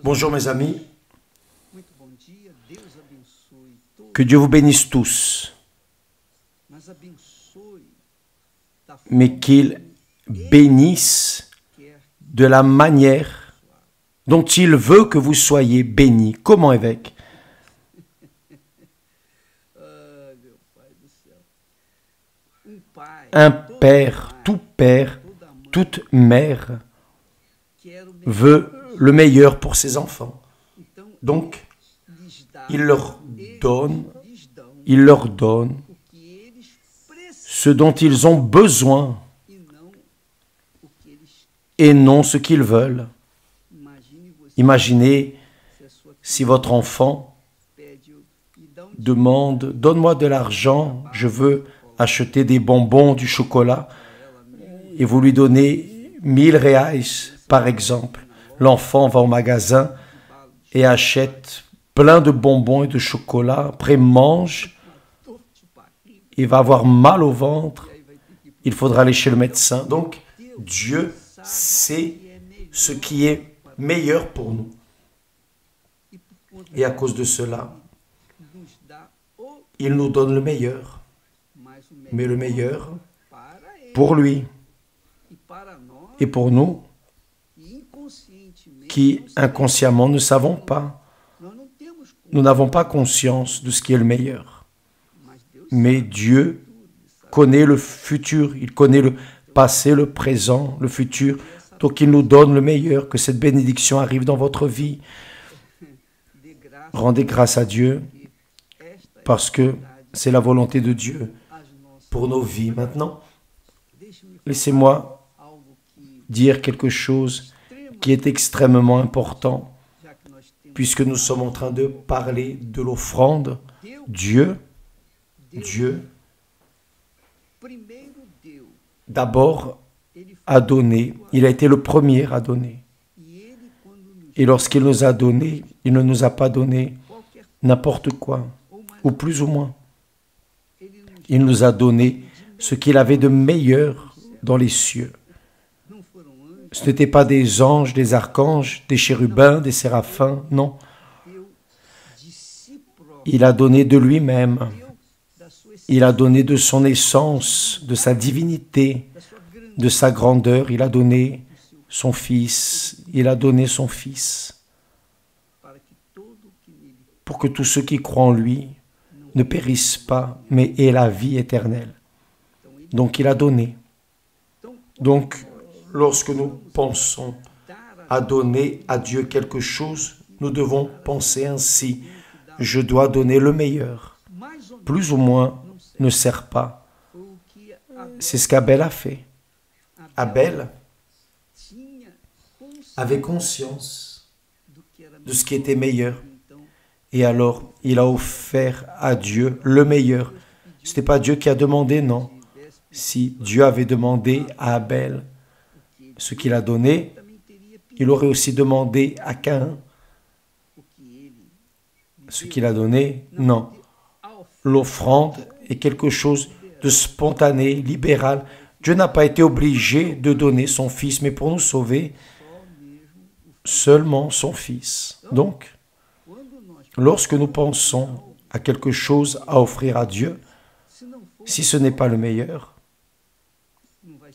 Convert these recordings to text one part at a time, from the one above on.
Bonjour mes amis, que Dieu vous bénisse tous, mais qu'il bénisse de la manière dont il veut que vous soyez bénis. Comment, évêque? Un père, toute mère veut le meilleur pour ses enfants. Donc, il leur donne ce dont ils ont besoin et non ce qu'ils veulent. Imaginez si votre enfant demande « Donne-moi de l'argent, je veux acheter des bonbons, du chocolat » et vous lui donnez 1000 reais par exemple. L'enfant va au magasin et achète plein de bonbons et de chocolat, après mange, il va avoir mal au ventre, il faudra aller chez le médecin. Donc, Dieu sait ce qui est meilleur pour nous. Et à cause de cela, il nous donne le meilleur, mais le meilleur pour lui et pour nous, qui inconsciemment ne savons pas. Nous n'avons pas conscience de ce qui est le meilleur. Mais Dieu connaît le futur, il connaît le passé, le présent, le futur. Donc il nous donne le meilleur, que cette bénédiction arrive dans votre vie. Rendez grâce à Dieu, parce que c'est la volonté de Dieu pour nos vies. Maintenant, laissez-moi dire quelque chose qui est extrêmement important, puisque nous sommes en train de parler de l'offrande. Dieu, d'abord, a donné. Il a été le premier à donner. Et lorsqu'il nous a donné, il ne nous a pas donné n'importe quoi, ou plus ou moins. Il nous a donné ce qu'il avait de meilleur dans les cieux. Ce n'étaient pas des anges, des archanges, des chérubins, des séraphins, non. Il a donné de lui-même. Il a donné de son essence, de sa divinité, de sa grandeur. Il a donné son Fils. Il a donné son Fils pour que tous ceux qui croient en lui ne périssent pas, mais aient la vie éternelle. Donc il a donné. Donc, lorsque nous pensons à donner à Dieu quelque chose, nous devons penser ainsi. Je dois donner le meilleur. Plus ou moins ne sert pas. C'est ce qu'Abel a fait. Abel avait conscience de ce qui était meilleur. Et alors, il a offert à Dieu le meilleur. Ce n'était pas Dieu qui a demandé, non. Si Dieu avait demandé à Abel ce qu'il a donné, il aurait aussi demandé à Caïn ce qu'il a donné. Non. L'offrande est quelque chose de spontané, libéral. Dieu n'a pas été obligé de donner son Fils, mais pour nous sauver, seulement son Fils. Donc, lorsque nous pensons à quelque chose à offrir à Dieu, si ce n'est pas le meilleur,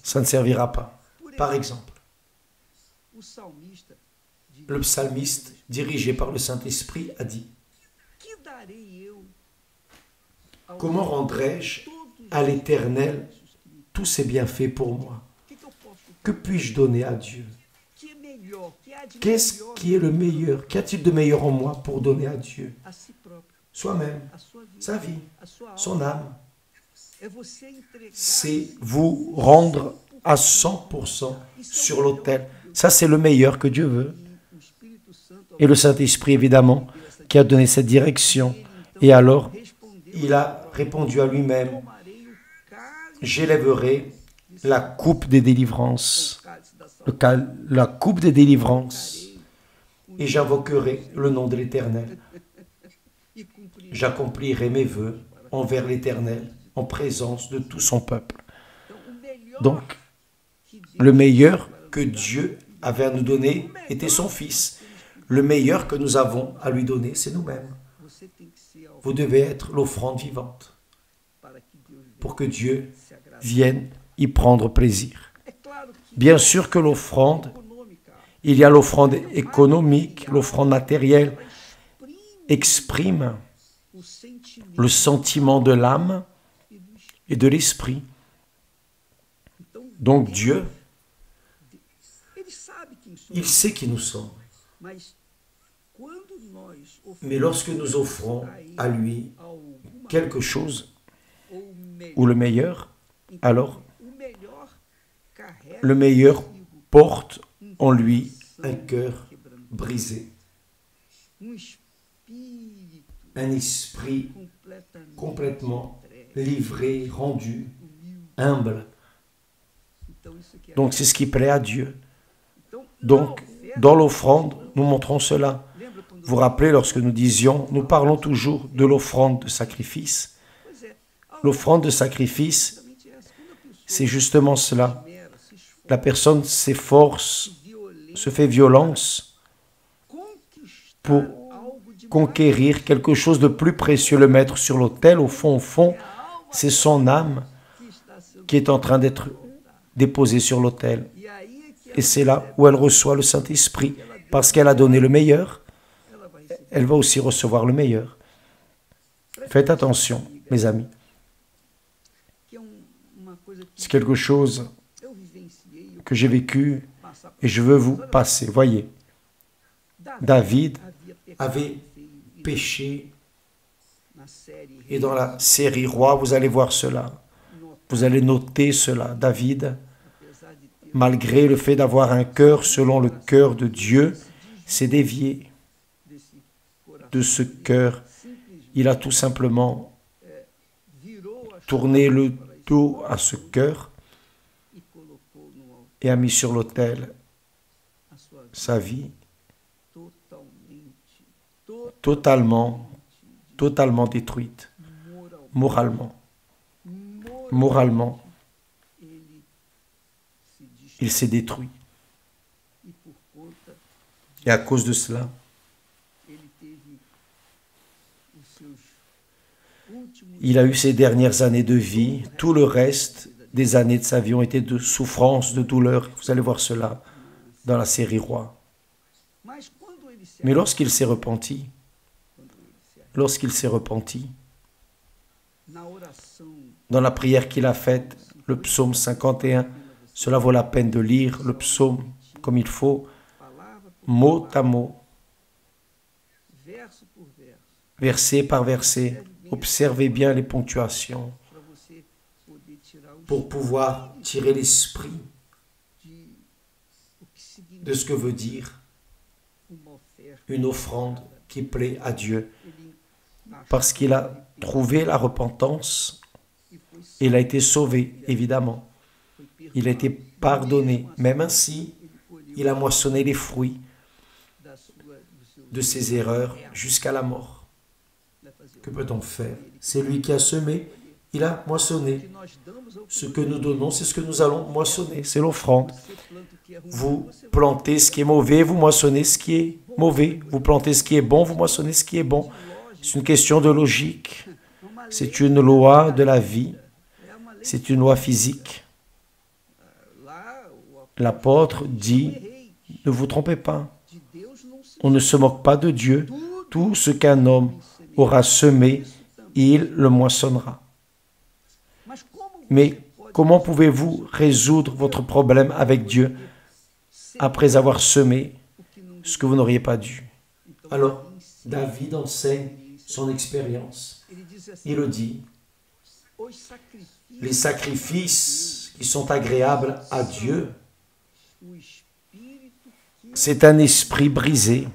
ça ne servira pas. Par exemple, le psalmiste, dirigé par le Saint-Esprit, a dit « Comment rendrai-je à l'Éternel tous ses bienfaits pour moi? Que puis-je donner à Dieu? Qu'est-ce qui est le meilleur? Qu'y a-t-il de meilleur en moi pour donner à Dieu? Soi-même, sa vie, son âme. C'est vous rendre à 100% sur l'autel. Ça, c'est le meilleur que Dieu veut. Et le Saint-Esprit, évidemment, qui a donné cette direction. Et alors, il a répondu à lui-même, « J'élèverai la coupe des délivrances, la coupe des délivrances, et j'invoquerai le nom de l'Éternel. J'accomplirai mes vœux envers l'Éternel en présence de tout son peuple. » Donc, le meilleur que Dieu avait à nous donner était son Fils. Le meilleur que nous avons à lui donner, c'est nous-mêmes. Vous devez être l'offrande vivante pour que Dieu vienne y prendre plaisir. Bien sûr que l'offrande, il y a l'offrande économique, l'offrande matérielle, exprime le sentiment de l'âme et de l'esprit. Donc Dieu, il sait qui nous sommes. Mais lorsque nous offrons à lui quelque chose, ou le meilleur, alors le meilleur porte en lui un cœur brisé, un esprit complètement livré, rendu, humble. Donc c'est ce qui plaît à Dieu. Donc dans l'offrande, nous montrons cela. Vous vous rappelez, lorsque nous disions, nous parlons toujours de l'offrande de sacrifice. L'offrande de sacrifice, c'est justement cela. La personne s'efforce, se fait violence pour conquérir quelque chose de plus précieux, le mettre sur l'autel. Au fond, c'est son âme qui est en train d'être déposée sur l'autel. Et c'est là où elle reçoit le Saint-Esprit, parce qu'elle a donné le meilleur. Elle va aussi recevoir le meilleur. Faites attention, mes amis. C'est quelque chose que j'ai vécu et je veux vous passer. Voyez, David avait péché et dans la série Roi, vous allez voir cela. Vous allez noter cela. David, malgré le fait d'avoir un cœur selon le cœur de Dieu, s'est dévié de ce cœur. Il a tout simplement tourné le dos à ce cœur et a mis sur l'autel sa vie totalement détruite, moralement. Moralement, il s'est détruit. Et à cause de cela, il a eu ses dernières années de vie. Tout le reste des années de sa vie ont été de souffrance, de douleur. Vous allez voir cela dans la série Roi. Mais lorsqu'il s'est repenti, dans la prière qu'il a faite, le psaume 51, cela vaut la peine de lire le psaume comme il faut, mot à mot, verset par verset. Observez bien les ponctuations pour pouvoir tirer l'esprit de ce que veut dire une offrande qui plaît à Dieu. Parce qu'il a trouvé la repentance, il a été sauvé, évidemment. Il a été pardonné. Même ainsi, il a moissonné les fruits de ses erreurs jusqu'à la mort. Que peut-on faire? C'est lui qui a semé, il a moissonné. Ce que nous donnons, c'est ce que nous allons moissonner, c'est l'offrande. Vous plantez ce qui est mauvais, vous moissonnez ce qui est mauvais. Vous plantez ce qui est bon, vous moissonnez ce qui est bon. C'est une question de logique. C'est une loi de la vie. C'est une loi physique. L'apôtre dit, ne vous trompez pas. On ne se moque pas de Dieu. Tout ce qu'un homme aura semé, il le moissonnera. Mais comment pouvez-vous résoudre votre problème avec Dieu après avoir semé ce que vous n'auriez pas dû? Alors, David enseigne son expérience. Il le dit, les sacrifices qui sont agréables à Dieu, c'est un esprit brisé.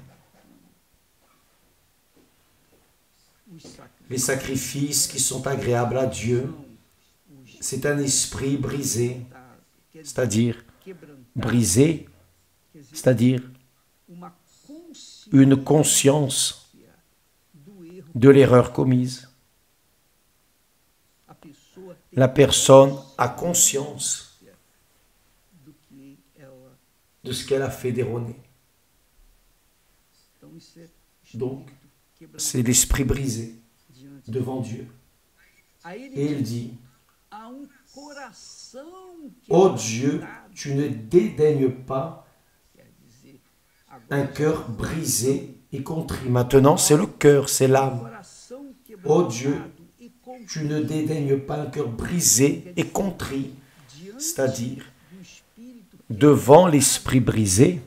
Les sacrifices qui sont agréables à Dieu, c'est un esprit brisé, c'est-à-dire une conscience de l'erreur commise. La personne a conscience de ce qu'elle a fait d'erroné. Donc, c'est l'esprit brisé devant Dieu. Et il dit, ô Dieu, tu ne dédaignes pas un cœur brisé et contrit. Maintenant, c'est le cœur, c'est l'âme. Ô Dieu, tu ne dédaignes pas un cœur brisé et contrit, c'est-à-dire devant l'esprit brisé,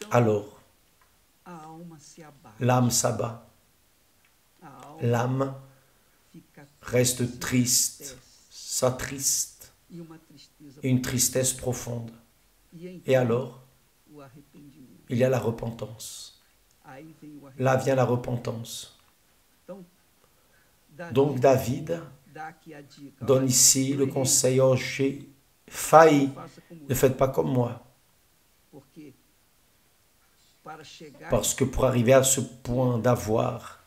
alors l'âme s'abat, l'âme reste triste, s'attriste, et une tristesse profonde. Et alors, il y a la repentance. Là vient la repentance. Donc David donne ici le conseil, oh j'ai failli, ne faites pas comme moi. Parce que pour arriver à ce point d'avoir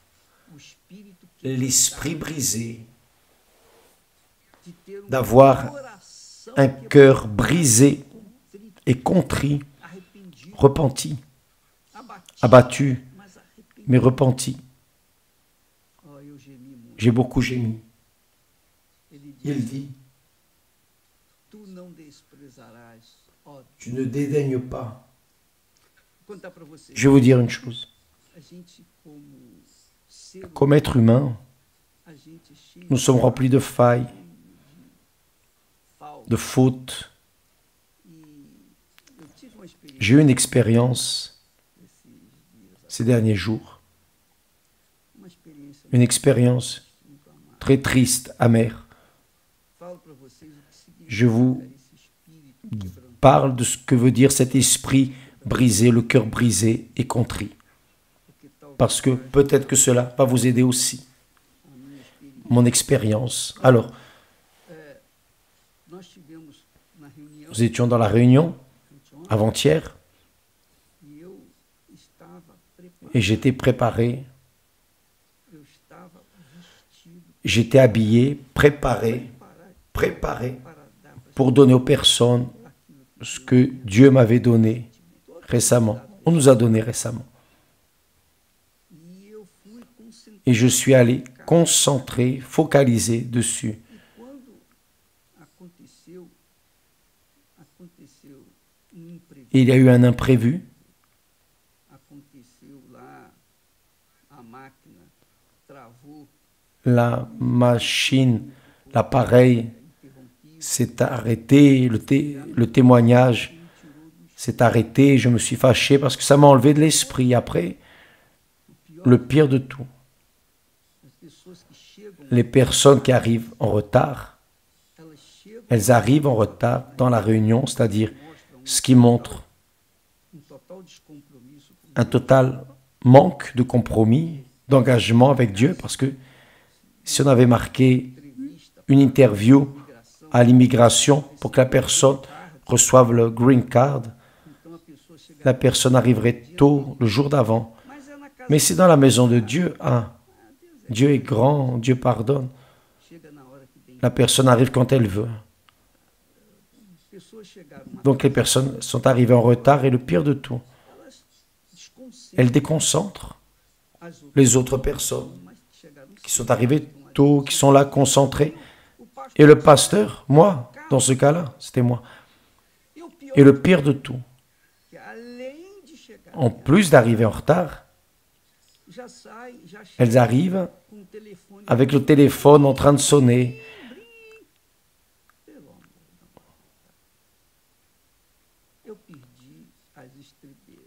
l'esprit brisé, d'avoir un cœur brisé et contrit, repenti, abattu, mais repenti. J'ai beaucoup gémi. Il dit, tu ne dédaignes pas. Je vais vous dire une chose. Comme être humain, nous sommes remplis de failles, de fautes. J'ai eu une expérience ces derniers jours, une expérience très triste, amère. Je vous parle de ce que veut dire cet esprit brisé, le cœur brisé et contrit. Parce que peut-être que cela va vous aider aussi. Mon expérience. Alors, nous étions dans la réunion avant-hier et j'étais préparé, j'étais habillé, préparé pour donner aux personnes ce que Dieu m'avait donné récemment. On nous a donné récemment. Et je suis allé concentrer, focaliser dessus. Et il y a eu un imprévu. La machine, l'appareil s'est arrêté, le témoignage s'est arrêté, je me suis fâché parce que ça m'a enlevé de l'esprit. Après, le pire de tout, les personnes qui arrivent en retard, elles arrivent en retard dans la réunion, c'est-à-dire ce qui montre un total manque de compromis, d'engagement avec Dieu, parce que si on avait marqué une interview à l'immigration pour que la personne reçoive le green card, la personne arriverait tôt, le jour d'avant. Mais c'est dans la maison de Dieu. Ah, Dieu est grand, Dieu pardonne. La personne arrive quand elle veut. Donc les personnes sont arrivées en retard et le pire de tout, elles déconcentrent les autres personnes qui sont arrivées tôt, qui sont là concentrées. Et le pasteur, moi, dans ce cas-là, c'était moi. Et le pire de tout, en plus d'arriver en retard, elles arrivent avec le téléphone en train de sonner.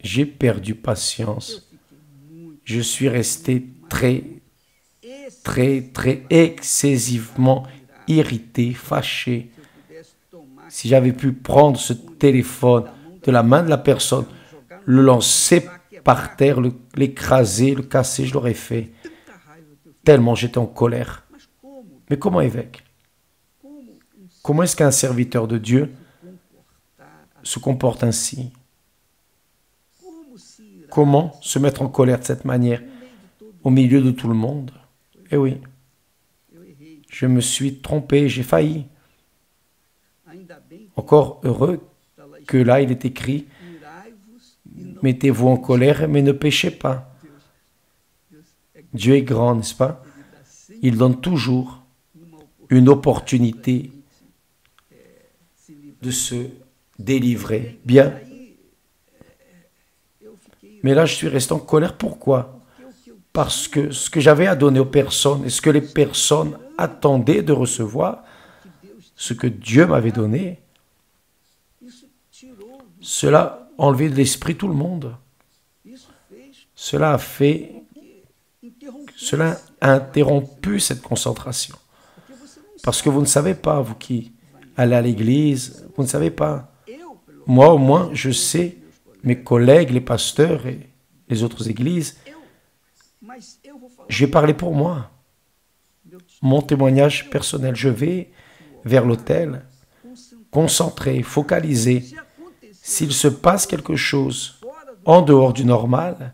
J'ai perdu patience. Je suis resté très excessivement irrité, fâché. Si j'avais pu prendre ce téléphone de la main de la personne, le lancer par terre, l'écraser, le casser, je l'aurais fait. Tellement j'étais en colère. Mais comment, évêque? Comment est-ce qu'un serviteur de Dieu se comporte ainsi? Comment se mettre en colère de cette manière au milieu de tout le monde? Eh oui, je me suis trompé, j'ai failli. Encore heureux que là, il est écrit, mettez-vous en colère, mais ne péchez pas. Dieu est grand, n'est-ce pas? Il donne toujours une opportunité de se délivrer. Bien. Mais là, je suis resté en colère. Pourquoi? Parce que ce que j'avais à donner aux personnes et ce que les personnes attendaient de recevoir, ce que Dieu m'avait donné, cela a enlevé de l'esprit tout le monde. Cela a interrompu cette concentration. Parce que vous ne savez pas, vous qui allez à l'église, vous ne savez pas. Moi, au moins, je sais, mes collègues, les pasteurs et les autres églises, j'ai parlé pour moi. Mon témoignage personnel, je vais vers l'autel, concentré, focalisé. S'il se passe quelque chose en dehors du normal,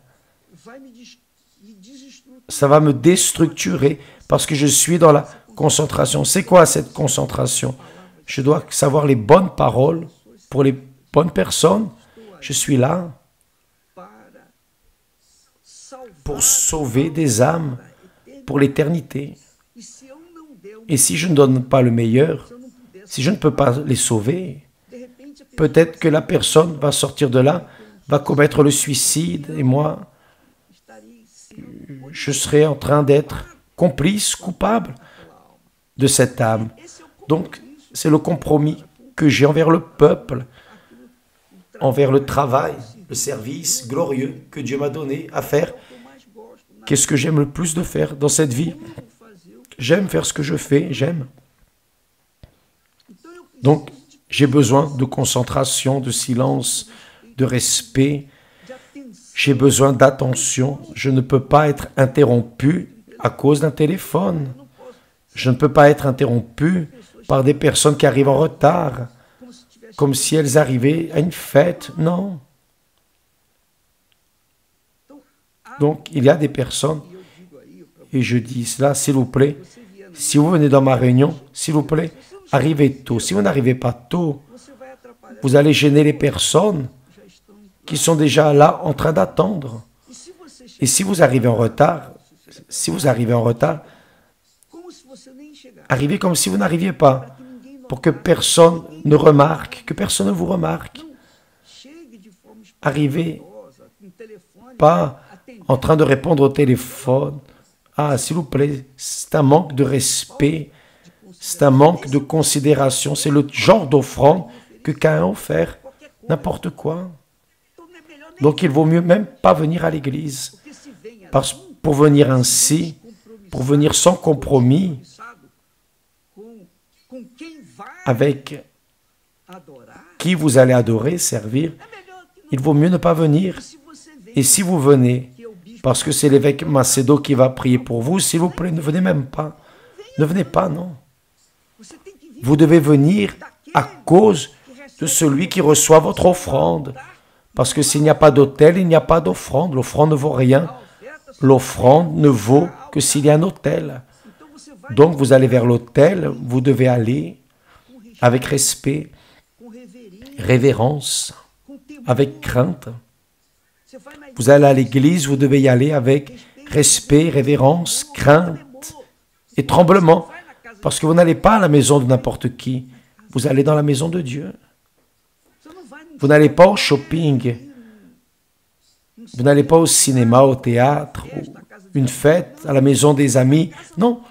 ça va me déstructurer parce que je suis dans la concentration. C'est quoi cette concentration? Je dois savoir les bonnes paroles pour les bonnes personnes. Je suis là pour sauver des âmes pour l'éternité. Et si je ne donne pas le meilleur, si je ne peux pas les sauver, peut-être que la personne va sortir de là, va commettre le suicide, et moi, je serai en train d'être complice, coupable de cette âme. Donc, c'est le compromis que j'ai envers le peuple, envers le travail, le service glorieux que Dieu m'a donné à faire. Qu'est-ce que j'aime le plus de faire dans cette vie? J'aime faire ce que je fais, j'aime. Donc, j'ai besoin de concentration, de silence, de respect. J'ai besoin d'attention. Je ne peux pas être interrompu à cause d'un téléphone. Je ne peux pas être interrompu par des personnes qui arrivent en retard, comme si elles arrivaient à une fête. Non. Donc, il y a des personnes, et je dis cela, s'il vous plaît, si vous venez dans ma réunion, s'il vous plaît, arrivez tôt. Si vous n'arrivez pas tôt, vous allez gêner les personnes qui sont déjà là en train d'attendre. Et si vous arrivez en retard, arrivez comme si vous n'arriviez pas, pour que personne ne remarque, que personne ne vous remarque. Arrivez pas en train de répondre au téléphone. Ah, s'il vous plaît, c'est un manque de respect, c'est un manque de considération, c'est le genre d'offrande que Caïn a offert, n'importe quoi. Donc il vaut mieux même pas venir à l'église, parce pour venir ainsi, pour venir sans compromis, avec qui vous allez adorer, servir, il vaut mieux ne pas venir. Et si vous venez, parce que c'est l'évêque Macedo qui va prier pour vous, s'il vous plaît, ne venez même pas. Ne venez pas, non. Vous devez venir à cause de celui qui reçoit votre offrande. Parce que s'il n'y a pas d'autel, il n'y a pas d'offrande. L'offrande ne vaut rien. L'offrande ne vaut que s'il y a un autel. Donc vous allez vers l'autel, vous devez aller avec respect, révérence, avec crainte. Vous allez à l'église, vous devez y aller avec respect, révérence, crainte et tremblement. Parce que vous n'allez pas à la maison de n'importe qui. Vous allez dans la maison de Dieu. Vous n'allez pas au shopping. Vous n'allez pas au cinéma, au théâtre, une fête, à la maison des amis. Non,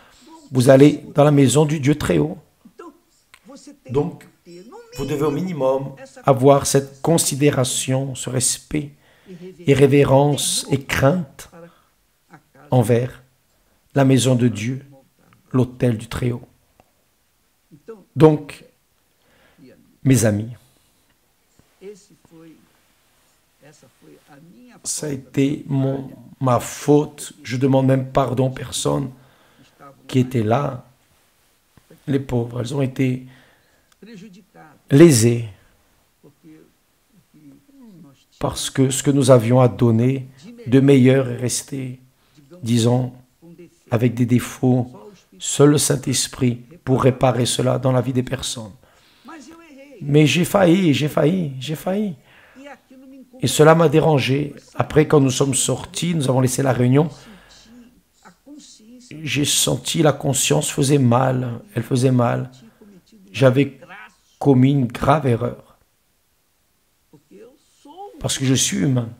vous allez dans la maison du Dieu très haut. Donc, vous devez au minimum avoir cette considération, ce respect et révérence et crainte envers la maison de Dieu, l'autel du Très-Haut. Donc, mes amis, ça a été ma faute. Je demande même pardon aux personnes qui étaient là. Les pauvres, elles ont été lésées parce que ce que nous avions à donner de meilleur est resté, disons, avec des défauts. Seul le Saint-Esprit pour réparer cela dans la vie des personnes. Mais j'ai failli. Et cela m'a dérangé. Après, quand nous sommes sortis, nous avons laissé la réunion, j'ai senti la conscience faisait mal. Elle faisait mal. J'avais commis une grave erreur. Parce que je suis humain.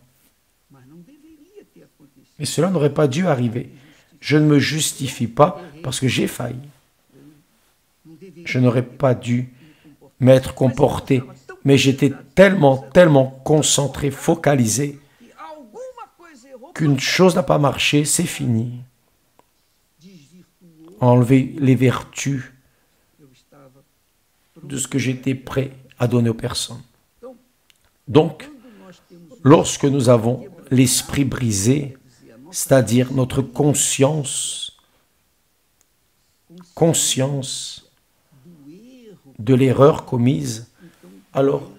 Mais cela n'aurait pas dû arriver. Je ne me justifie pas parce que j'ai failli. Je n'aurais pas dû m'être comporté. Mais j'étais tellement concentré, focalisé, qu'une chose n'a pas marché, c'est fini. Enlever les vertus de ce que j'étais prêt à donner aux personnes. Donc, lorsque nous avons l'esprit brisé, c'est-à-dire notre conscience de l'erreur commise, alors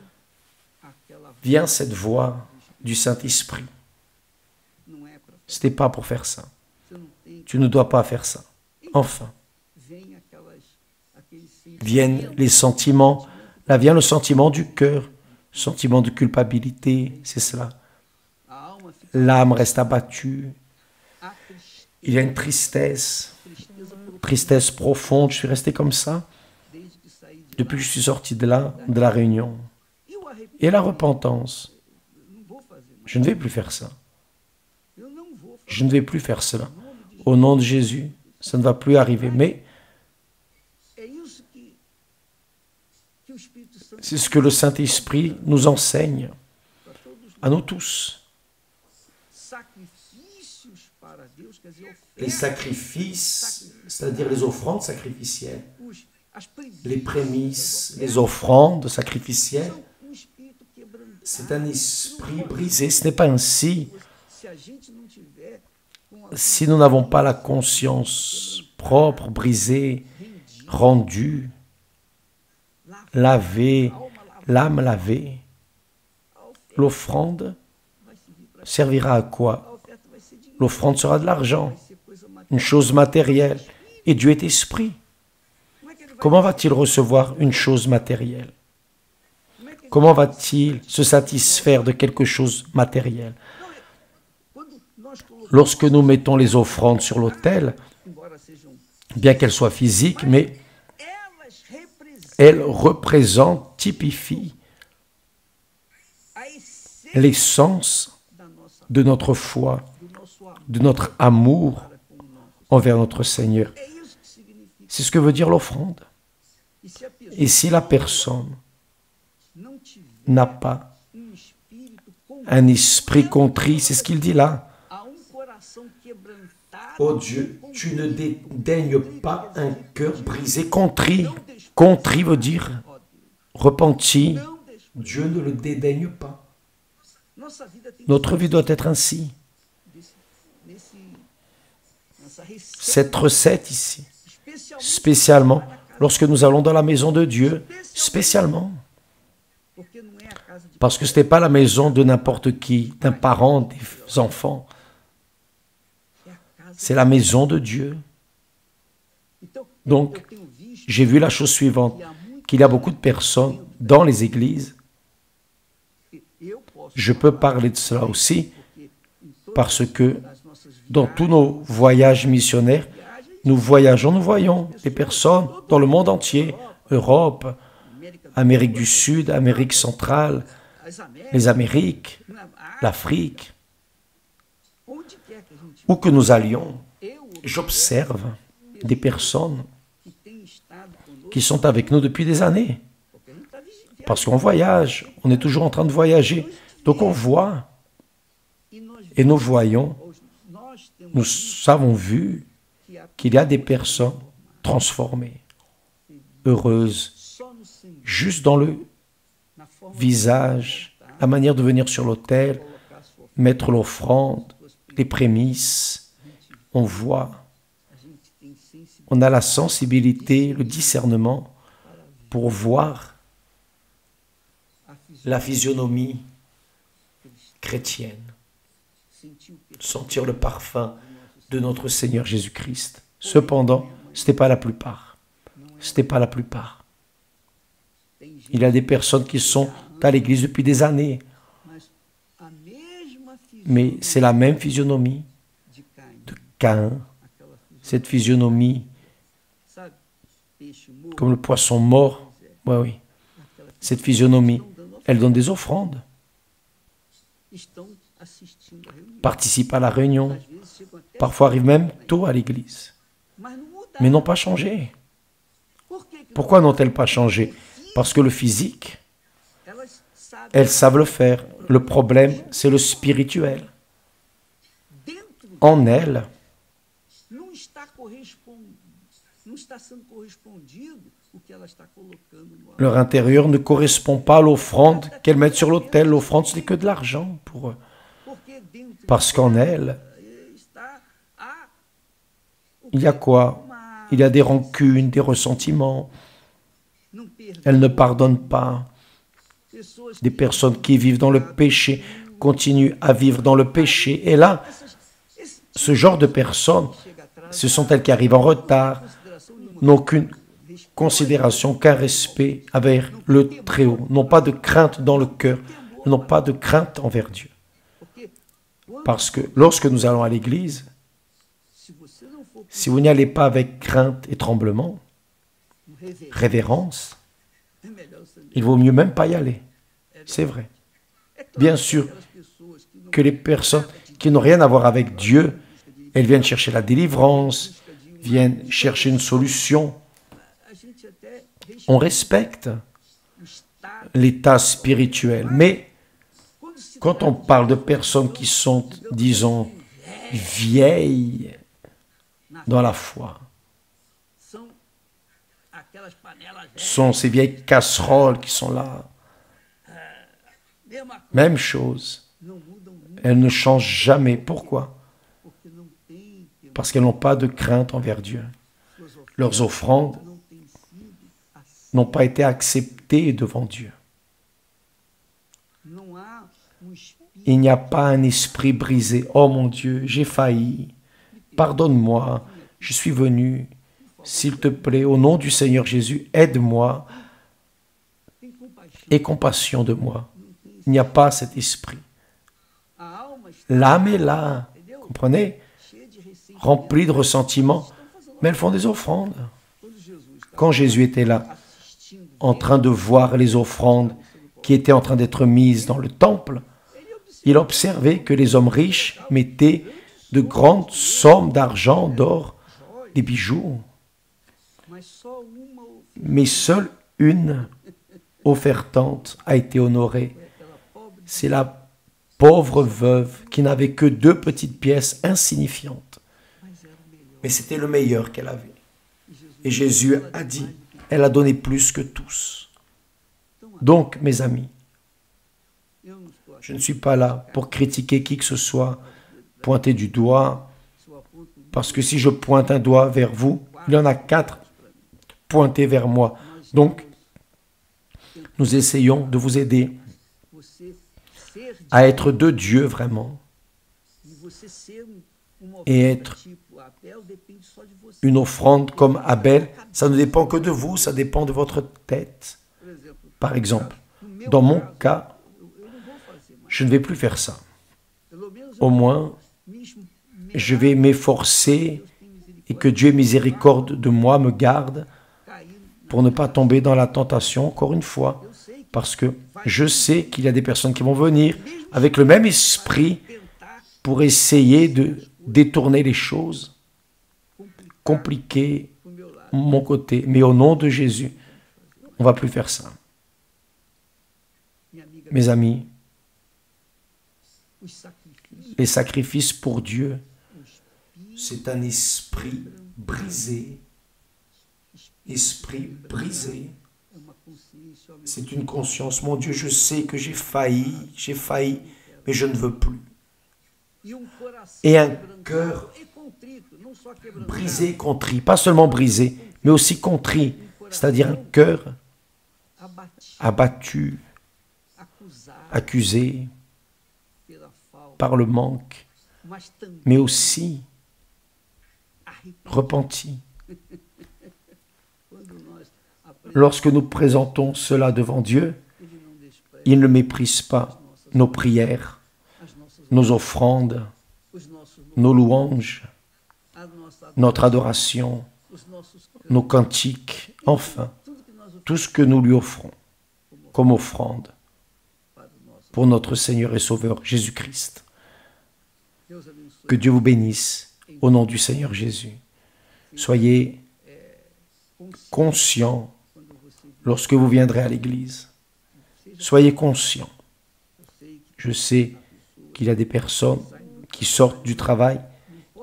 vient cette voix du Saint-Esprit. Ce n'est pas pour faire ça. Tu ne dois pas faire ça. Enfin, viennent les sentiments. Là vient le sentiment du cœur, sentiment de culpabilité, c'est cela. L'âme reste abattue. Il y a une tristesse profonde. Je suis resté comme ça depuis que je suis sorti de la réunion. Et la repentance. Je ne vais plus faire ça. Je ne vais plus faire cela. Au nom de Jésus, ça ne va plus arriver. Mais c'est ce que le Saint-Esprit nous enseigne à nous tous. Les sacrifices, c'est-à-dire les offrandes sacrificielles, les prémices, les offrandes sacrificielles, c'est un esprit brisé. Ce n'est pas ainsi. Si nous n'avons pas la conscience propre, brisée, rendue, lavée, l'âme lavée, l'offrande servira à quoi? L'offrande sera de l'argent, une chose matérielle. Et Dieu est esprit. Comment va-t-il recevoir une chose matérielle? Comment va-t-il se satisfaire de quelque chose matériel? Lorsque nous mettons les offrandes sur l'autel, bien qu'elles soient physiques, mais elles représentent, typifient l'essence de notre foi, de notre amour envers notre Seigneur. C'est ce que veut dire l'offrande. Et si la personne n'a pas un esprit contrit, c'est ce qu'il dit là. Oh Dieu, tu ne dédaignes pas un cœur brisé, contrit. Contrit veut dire repenti. Dieu ne le dédaigne pas. Notre vie doit être ainsi. Cette recette ici, spécialement lorsque nous allons dans la maison de Dieu, spécialement. Parce que ce n'est pas la maison de n'importe qui, d'un parent, des enfants. C'est la maison de Dieu. Donc, j'ai vu la chose suivante, qu'il y a beaucoup de personnes dans les églises. Je peux parler de cela aussi, parce que dans tous nos voyages missionnaires, nous voyons des personnes dans le monde entier, Europe, Amérique du Sud, Amérique centrale, les Amériques, l'Afrique. Où que nous allions, j'observe des personnes qui sont avec nous depuis des années. Parce qu'on voyage, on est toujours en train de voyager. Donc on voit, et nous voyons, nous avons vu qu'il y a des personnes transformées, heureuses, juste dans le visage, la manière de venir sur l'autel, mettre l'offrande, les prémices. On voit, on a la sensibilité, le discernement pour voir la physionomie chrétienne, sentir le parfum de notre Seigneur Jésus-Christ. Cependant, ce n'était pas la plupart. Ce n'était pas la plupart. Il y a des personnes qui sont à l'église depuis des années, mais c'est la même physionomie de Caïn. Cette physionomie, comme le poisson mort, oui. Cette physionomie, elle donne des offrandes, participe à la réunion, parfois arrive même tôt à l'église, mais n'ont pas changé. Pourquoi n'ont-elles pas changé? Parce que le physique, elles savent le faire. Le problème, c'est le spirituel. En elles, leur intérieur ne correspond pas à l'offrande qu'elles mettent sur l'autel. L'offrande, ce n'est que de l'argent pour eux. Parce qu'en elles, il y a quoi? Il y a des rancunes, des ressentiments. Elles ne pardonnent pas. Des personnes qui vivent dans le péché continuent à vivre dans le péché. Et là, ce genre de personnes, ce sont elles qui arrivent en retard, n'ont aucune considération, qu'un respect envers le Très-Haut, n'ont pas de crainte dans le cœur, n'ont pas de crainte envers Dieu. Parce que lorsque nous allons à l'église, si vous n'y allez pas avec crainte et tremblement, révérence, il vaut mieux même pas y aller. C'est vrai. Bien sûr que les personnes qui n'ont rien à voir avec Dieu, elles viennent chercher la délivrance, viennent chercher une solution. On respecte l'état spirituel, mais quand on parle de personnes qui sont, disons, vieilles dans la foi, sont ces vieilles casseroles qui sont là. Même chose. Elles ne changent jamais. Pourquoi? Parce qu'elles n'ont pas de crainte envers Dieu. Leurs offrandes n'ont pas été acceptées devant Dieu. Il n'y a pas un esprit brisé. Oh mon Dieu, j'ai failli. Pardonne-moi. Je suis venu. S'il te plaît, au nom du Seigneur Jésus, aide-moi. Aie compassion de moi. Il n'y a pas cet esprit. L'âme est là, comprenez? Remplie de ressentiments, mais elles font des offrandes. Quand Jésus était là, en train de voir les offrandes qui étaient en train d'être mises dans le temple, il observait que les hommes riches mettaient de grandes sommes d'argent, d'or, des bijoux. Mais seule une offertante a été honorée. C'est la pauvre veuve qui n'avait que 2 petites pièces insignifiantes. Mais c'était le meilleur qu'elle avait. Et Jésus a dit, elle a donné plus que tous. Donc, mes amis, je ne suis pas là pour critiquer qui que ce soit, pointer du doigt, parce que si je pointe un doigt vers vous, il y en a 4 pointés vers moi. Donc, nous essayons de vous aider à être de Dieu vraiment et être une offrande comme Abel. Ça ne dépend que de vous, ça dépend de votre tête. Par exemple, dans mon cas, je ne vais plus faire ça. Au moins, je vais m'efforcer et que Dieu ait miséricorde de moi, me garde pour ne pas tomber dans la tentation, encore une fois, parce que je sais qu'il y a des personnes qui vont venir avec le même esprit pour essayer de détourner les choses, compliquer mon côté. Mais au nom de Jésus, on ne va plus faire ça. Mes amis, les sacrifices pour Dieu, c'est un esprit brisé. Esprit brisé. C'est une conscience. Mon Dieu, je sais que j'ai failli, mais je ne veux plus. Et un cœur brisé, contrit, pas seulement brisé, mais aussi contrit, c'est-à-dire un cœur abattu, accusé par le manque, mais aussi repenti. Lorsque nous présentons cela devant Dieu, il ne méprise pas nos prières, nos offrandes, nos louanges, notre adoration, nos cantiques, enfin, tout ce que nous lui offrons comme offrande pour notre Seigneur et Sauveur Jésus-Christ. Que Dieu vous bénisse au nom du Seigneur Jésus. Soyez conscients lorsque vous viendrez à l'église. Soyez conscients. Je sais qu'il y a des personnes qui sortent du travail,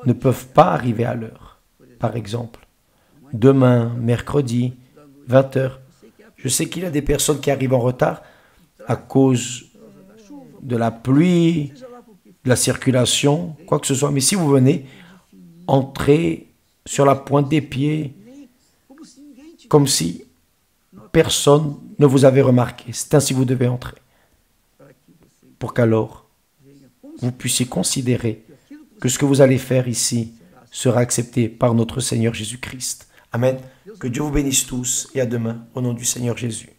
ne peuvent pas arriver à l'heure. Par exemple, demain, mercredi, 20 h. Je sais qu'il y a des personnes qui arrivent en retard à cause de la pluie, de la circulation, quoi que ce soit. Mais si vous venez, entrez sur la pointe des pieds, comme si personne ne vous avait remarqué. C'est ainsi que vous devez entrer. Pour qu'alors, vous puissiez considérer que ce que vous allez faire ici sera accepté par notre Seigneur Jésus-Christ. Amen. Que Dieu vous bénisse tous et à demain au nom du Seigneur Jésus.